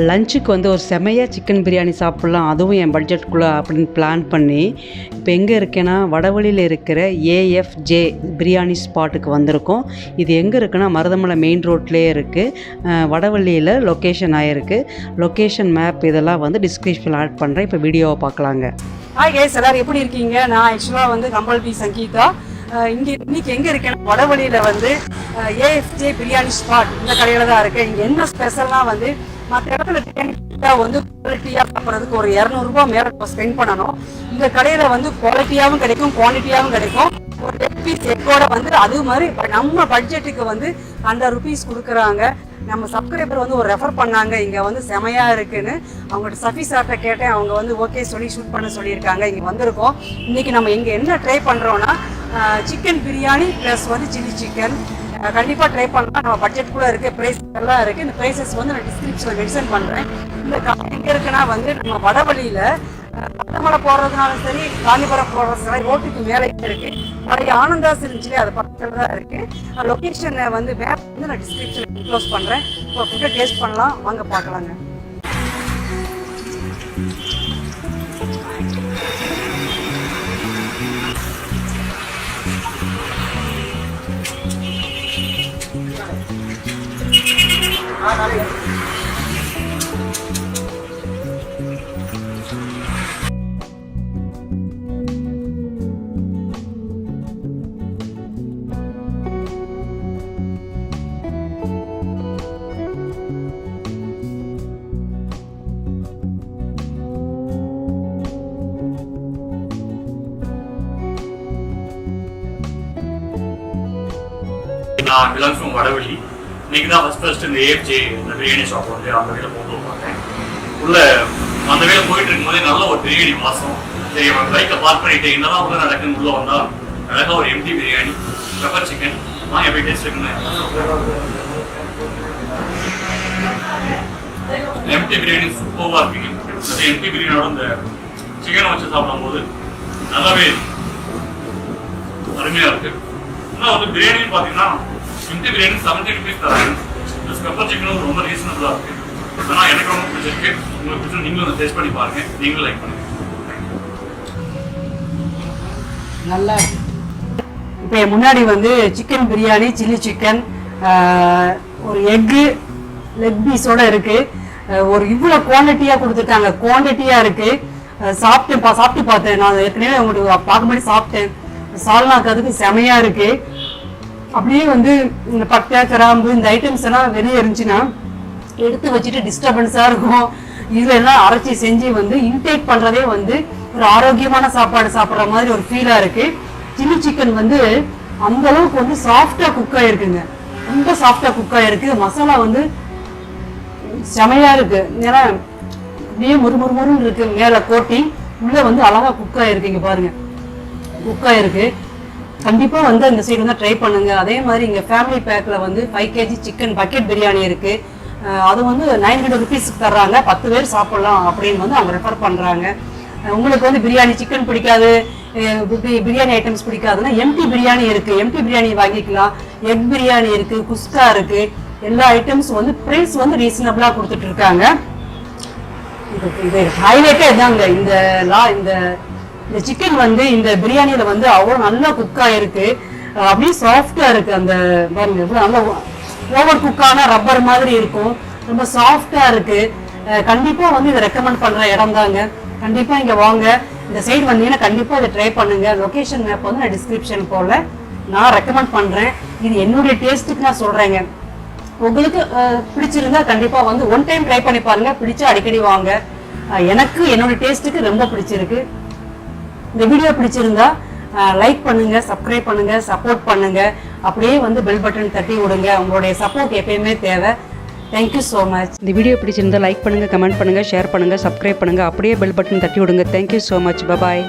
லஞ்சுக்கு வந்து ஒரு செமையாக சிக்கன் பிரியாணி சாப்பிட்லாம், அதுவும் என் பட்ஜெட்டுக்குள்ளே அப்படின்னு பிளான் பண்ணி இப்போ எங்கே இருக்கேன்னா வடவழியில் இருக்கிற ஏஎஃப்ஜே பிரியாணி ஸ்பாட்டுக்கு வந்திருக்கோம். இது எங்கே இருக்குன்னா மருதமலை மெயின் ரோட்லேயே இருக்குது. வடவழியில் லொக்கேஷன் ஆகிருக்கு. லொக்கேஷன் மேப் இதெல்லாம் வந்து டிஸ்கிரிப்ஷனில் ஆட் பண்ணுறேன். இப்போ வீடியோவை பார்க்கலாங்க. ஹாய் கேஸ், எல்லோரும் எப்படி இருக்கீங்க? நான் ஆக்சுவலாக வந்து கம்பல் பி சங்கீதா. இன்னைக்கு எங்கே இருக்கேன்னா வடவழியில் வந்து ஏஎஃப்ஜே பிரியாணி ஸ்பாட் இந்த கடையில் தான் இருக்குது. இங்கே என்ன ஸ்பெஷல்னால் வந்து மற்ற இடத்துல பிரியாணி வந்து குவாலிட்டியாக சாப்பிட்றதுக்கு ஒரு 200 ரூபா மேலே ஸ்பெண்ட் பண்ணணும். இந்த கடையில் வந்து குவாலிட்டியாகவும் கிடைக்கும், குவான்டிட்டியாகவும் கிடைக்கும். ஒரு லெக் பீஸ் எக்கோட வந்து அது மாதிரி நம்ம பட்ஜெட்டுக்கு வந்து 100 ருபீஸ் கொடுக்குறாங்க. நம்ம சப்ஸ்கிரைபர் வந்து ஒரு ரெஃபர் பண்ணாங்க, இங்கே வந்து செமையாக இருக்குன்னு. அவங்கள்ட்ட சஃபி சார்ட்ட கேட்டேன், அவங்க வந்து ஓகே சொல்லி ஷூட் பண்ண சொல்லியிருக்காங்க. இங்கே வந்திருக்கோம். இன்றைக்கி நம்ம இங்கே என்ன ட்ரை பண்ணுறோன்னா சிக்கன் பிரியாணி ப்ளஸ் வந்து சில்லி சிக்கன். கண்டிப்பாக ட்ரை பண்ணலாம். நம்ம பட்ஜெட் கூட இருக்குது, ப்ரைஸ் எல்லாம் இருக்குது. இந்த ப்ரைஸஸ் வந்து நான் டிஸ்கிரிப்ஷனில் மென்ஷன் பண்ணுறேன். இந்த கடை எங்கே இருக்குன்னா வந்து நம்ம வடவழியில் பட்டமலை போடுறதுனாலும் சரி, காந்திபுரம் போடுறது சரி, ரோட்டுக்கு மேலே இருக்குது. பழைய ஆனந்தாஸ் இருந்துச்சு, அது பக்கத்தில் தான் இருக்குது. லொக்கேஷனை வந்து மேப் வந்து நான் டிஸ்கிரிப்ஷனில் க்ளோஸ் பண்ணுறேன். இப்போ ஃபுட்டை டேஸ்ட் பண்ணலாம், வாங்க பார்க்கலாங்க. நான் பிலாங் ஃப்ரம் வடவழி. இன்னைக்கு தான் ஃபர்ஸ்ட் இந்த ஏஎஃப்ஜே இந்த பிரியாணி ஷாப் வந்து அந்த வேலை போட்டு பார்த்தேன். உள்ள அந்த வேலை போயிட்டு இருக்கும்போதே நல்ல ஒரு பிரியாணி வாசம். சரி, அவன் பைக்கை பார்க் பண்ணிட்டு என்னதான் உள்ள நடக்குன்னு உள்ள வந்தா அழகாக ஒரு எம்டி பிரியாணி, பெப்பர் சிக்கன். நான் எப்படி டேஸ்ட் இருக்குன்னு எம்டி பிரியாணி சூப்பராக இருக்குங்க. அந்த எம்டி பிரியாணியோட இந்த சிக்கனை வச்சு சாப்பிடும்போது நல்லாவே அருமையாக இருக்கு. ஆனால் வந்து பிரியாணின்னு பார்த்தீங்கன்னா எம்டி பிரியாணி 70 ருபீஸ் தராங்க. ப்ளஸ் பெப்பர் சிக்கனும் ரொம்ப ரீசனபிளாக இருக்கு. ஆனால் எனக்கு ரொம்ப பிடிச்சிருக்கு. உங்களுக்கு பிடிச்சா நீங்களும் அதை டேஸ்ட் பண்ணி பாருங்க, நீங்களும் லைக் பண்ணுங்க. நல்லா இருக்கு. இப்போ முன்னாடி வந்து சிக்கன் பிரியாணி, சில்லி சிக்கன், ஒரு எக்கு லெக் பீஸோட இருக்கு. ஒரு இவ்வளோ குவான்டிட்டியாக கொடுத்துருக்காங்க, குவான்டிட்டியாக இருக்கு. சாப்பிட்டு பார்த்தேன். நான் ஏற்கனவே உங்களுக்கு பார்க்க மாதிரி சாப்பிட்டேன். சால்னாக்கு அதுக்கு செமையாக இருக்கு. அப்படியே வந்து இந்த பட்டை கிராம்பு இந்த ஐட்டம்ஸ் எல்லாம் வெளியே இருந்துச்சுன்னா எடுத்து வச்சுட்டு டிஸ்டர்பன்ஸாக இருக்கும். இதில் எல்லாம் அரைச்சி செஞ்சு வந்து இன்டேக் பண்ணுறதே வந்து ஒரு ஆரோக்கியமான சாப்பாடு சாப்பிட்ற மாதிரி ஒரு ஃபீலாக இருக்குது. சில்லி சிக்கன் வந்து அந்த அளவுக்கு வந்து சாஃப்டாக குக் ஆகிருக்குங்க, ரொம்ப சாஃப்டாக குக் ஆகிருக்கு. மசாலா வந்து செமையாக இருக்குது. ஏன்னா அப்படியே முறுமுறுன்னு இருக்குது. மேலே கோட்டிங் உள்ளே வந்து அழகாக குக் ஆகிருக்கு. இங்கே பாருங்கள், குக் ஆகிருக்கு. கண்டிப்பாக வந்து அந்த சைடு வந்து ட்ரை பண்ணுங்க. அதே மாதிரி இங்கே ஃபேமிலி பேக்கில் வந்து 5 kg சிக்கன் பக்கெட் பிரியாணி இருக்குது. அது வந்து 900 ருபீஸ்க்கு தர்றாங்க. 10 பேர் சாப்பிட்லாம் அப்படின்னு வந்து அவங்க ரெஃபர் பண்ணுறாங்க. உங்களுக்கு வந்து பிரியாணி சிக்கன் பிடிக்காது, பிரியாணி ஐட்டம்ஸ் பிடிக்காதுன்னா எம்டி பிரியாணி இருக்குது, எம்டி பிரியாணி வாங்கிக்கலாம். எக் பிரியாணி இருக்குது, குஸ்கா இருக்குது. எல்லா ஐட்டம்ஸும் வந்து ப்ரைஸ் வந்து ரீசனபிளாக கொடுத்துட்டு இருக்காங்க. இது ஹைலைட்டே இதாங்க. இந்த சிக்கன் வந்து இந்த பிரியாணியில வந்து அவ்வளோ நல்லா குக் ஆகிருக்கு. அப்படியே சாஃப்டா இருக்கு. அந்த பாருங்க, நல்லா ஓவர் குக்கான ரப்பர் மாதிரி இருக்கும். ரொம்ப சாஃப்டா இருக்கு. கண்டிப்பா வந்து இதை ரெக்கமெண்ட் பண்ற இடம் தாங்க. கண்டிப்பா இங்க வாங்க. இந்த சைடு வந்தீங்கன்னா கண்டிப்பா இதை ட்ரை பண்ணுங்க. லொகேஷன் மேப் வந்து நான் டிஸ்கிரிப்ஷன் போல நான் ரெக்கமெண்ட் பண்றேன். இது என்னுடைய டேஸ்ட்டுக்கு நான் சொல்றேங்க. உங்களுக்கு பிடிச்சிருந்தா கண்டிப்பா வந்து ஒன் டைம் ட்ரை பண்ணி பாருங்க. பிடிச்சா அடிக்கடி வாங்க. எனக்கு என்னோட டேஸ்ட்டுக்கு ரொம்ப பிடிச்சிருக்கு. இந்த வீடியோ பிடிச்சிருந்தா லைக் பண்ணுங்க, சப்ஸ்கிரைப் பண்ணுங்க, சப்போர்ட் பண்ணுங்க. அப்படியே வந்து பெல் பட்டன் தட்டி விடுங்க. உங்களுடைய சப்போர்ட் எப்பயுமே தேவை. Thank you so much. இந்த வீடியோ பிடிச்சிருந்தா லைக் பண்ணுங்கள், கமெண்ட் பண்ணுங்கள், ஷேர் பண்ணுங்கள், சப்ஸ்கிரைப் பண்ணுங்கள். அப்படியே பெல் பட்டன் தட்டி விடுங்க. Thank you so much. பபாய்.